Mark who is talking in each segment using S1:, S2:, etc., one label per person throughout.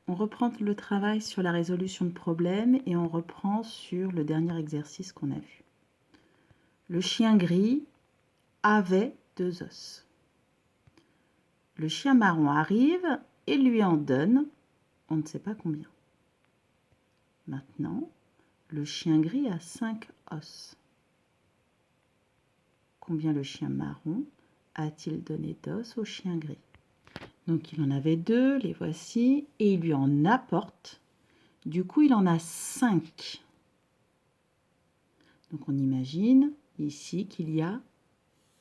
S1: On reprend le travail sur la résolution de problèmes et on reprend sur le dernier exercice qu'on a vu. Le chien gris avait 2 os. Le chien marron arrive et lui en donne, on ne sait pas combien. Maintenant, le chien gris a 5 os. Combien le chien marron a-t-il donné d'os au chien gris? Donc il en avait 2, les voici, et il lui en apporte. Du coup, il en a 5. Donc on imagine ici qu'il y a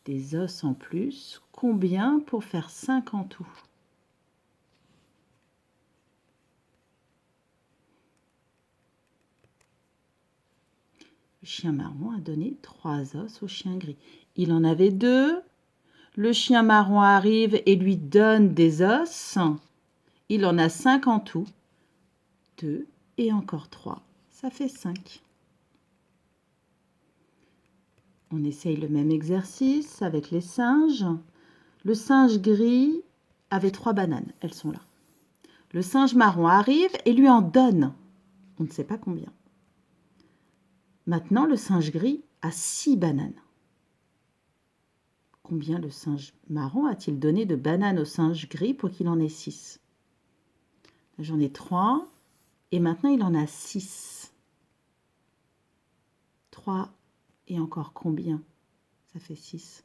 S1: des os en plus. Combien pour faire 5 en tout? Le chien marron a donné 3 os au chien gris. Il en avait 2. Le chien marron arrive et lui donne des os. Il en a 5 en tout. 2 et encore 3. Ça fait 5. On essaye le même exercice avec les singes. Le singe gris avait 3 bananes. Elles sont là. Le singe marron arrive et lui en donne. On ne sait pas combien. Maintenant, le singe gris a 6 bananes. Combien le singe marron a-t-il donné de bananes au singe gris pour qu'il en ait 6? J'en ai 3 et maintenant il en a 6. 3 et encore combien? Ça fait 6.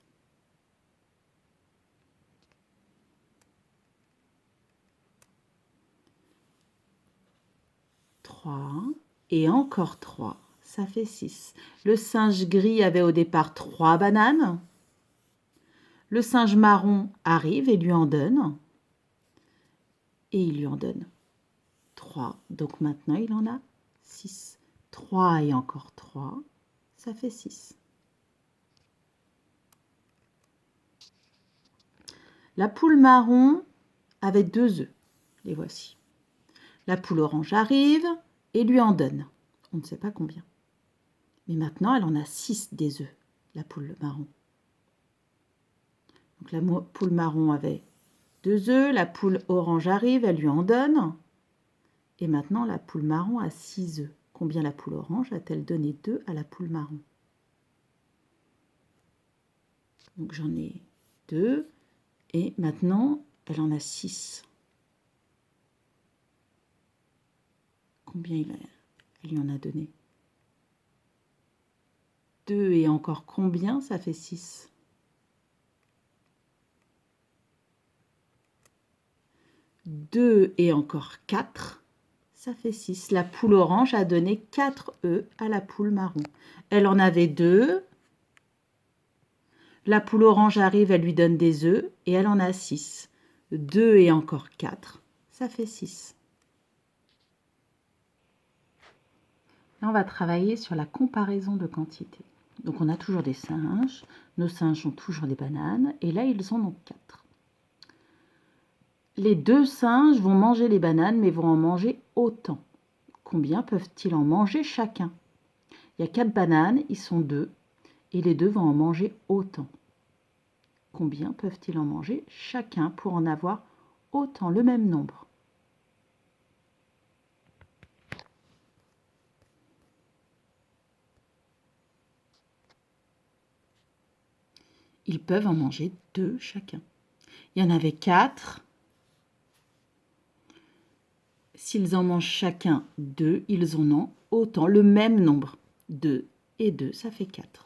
S1: Et encore 3, ça fait 6. Le singe gris avait au départ 3 bananes. Le singe marron arrive et lui en donne. Et il lui en donne 3. Donc maintenant, il en a 6. 3 et encore 3, ça fait 6. La poule marron avait 2 œufs. Les voici. La poule orange arrive et lui en donne. On ne sait pas combien. Mais maintenant, elle en a 6 des œufs, la poule marron. Donc la poule marron avait 2 œufs, la poule orange arrive, elle lui en donne. Et maintenant, la poule marron a 6 œufs. Combien la poule orange a-t-elle donné d'œufs à la poule marron? Donc j'en ai 2. Et maintenant, elle en a 6. Combien elle lui en a donné? 2 et encore combien? Ça fait 6. 2 et encore 4, ça fait 6. La poule orange a donné 4 œufs à la poule marron. Elle en avait 2. La poule orange arrive, elle lui donne des œufs et elle en a 6. 2 et encore 4, ça fait 6. Là, on va travailler sur la comparaison de quantité. Donc, on a toujours des singes. Nos singes ont toujours des bananes. Et là, ils en ont 4. Les 2 singes vont manger les bananes, mais vont en manger autant. Combien peuvent-ils en manger chacun? Il y a 4 bananes, ils sont 2. Et les 2 vont en manger autant. Combien peuvent-ils en manger chacun pour en avoir autant, le même nombre? Ils peuvent en manger 2 chacun. Il y en avait 4. S'ils en mangent chacun 2, ils en ont autant, le même nombre. 2 et 2, ça fait 4.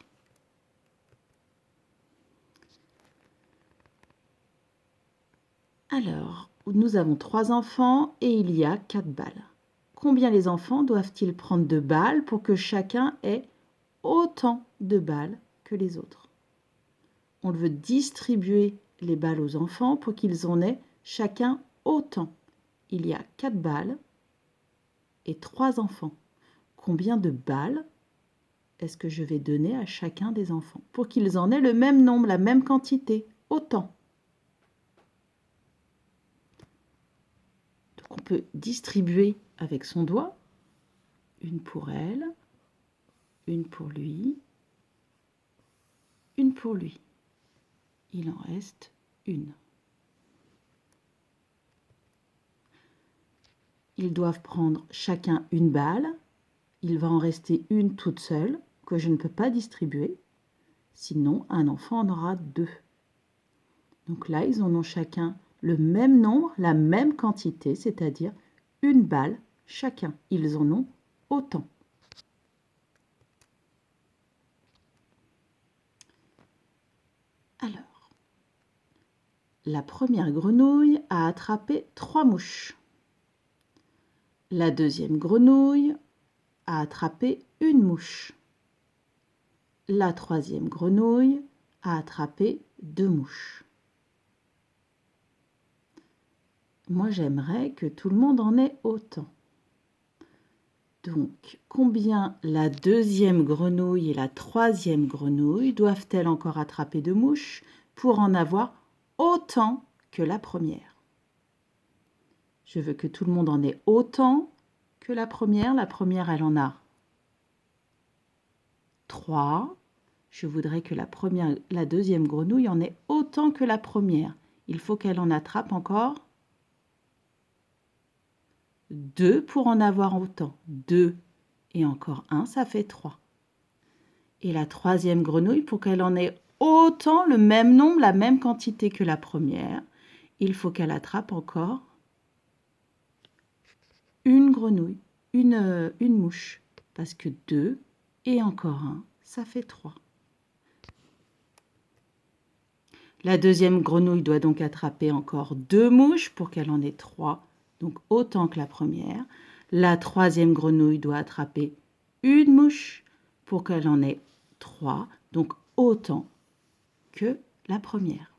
S1: Alors, nous avons 3 enfants et il y a 4 balles. Combien les enfants doivent-ils prendre de balles pour que chacun ait autant de balles que les autres? On veut distribuer les balles aux enfants pour qu'ils en aient chacun autant. Il y a 4 balles et 3 enfants. Combien de balles est-ce que je vais donner à chacun des enfants pour qu'ils en aient le même nombre, la même quantité, autant? Donc on peut distribuer avec son doigt, une pour elle, une pour lui, une pour lui. Il en reste une. Ils doivent prendre chacun une balle. Il va en rester une toute seule que je ne peux pas distribuer. Sinon, un enfant en aura deux. Donc là, ils en ont chacun le même nombre, la même quantité, c'est-à-dire une balle chacun. Ils en ont autant. Alors, la première grenouille a attrapé 3 mouches. La deuxième grenouille a attrapé une mouche. La troisième grenouille a attrapé 2 mouches. Moi, j'aimerais que tout le monde en ait autant. Donc, combien la deuxième grenouille et la troisième grenouille doivent-elles encore attraper de mouches pour en avoir autant que la première? Je veux que tout le monde en ait autant que la première. La première, elle en a 3. Je voudrais que la deuxième grenouille en ait autant que la première. Il faut qu'elle en attrape encore 2 pour en avoir autant. 2 et encore 1, ça fait 3. Et la troisième grenouille, pour qu'elle en ait autant, le même nombre, la même quantité que la première, il faut qu'elle attrape encore une grenouille, une mouche. Parce que 2 et encore 1, ça fait 3. La deuxième grenouille doit donc attraper encore 2 mouches pour qu'elle en ait 3, donc autant que la première. La troisième grenouille doit attraper une mouche pour qu'elle en ait 3, donc autant que la première.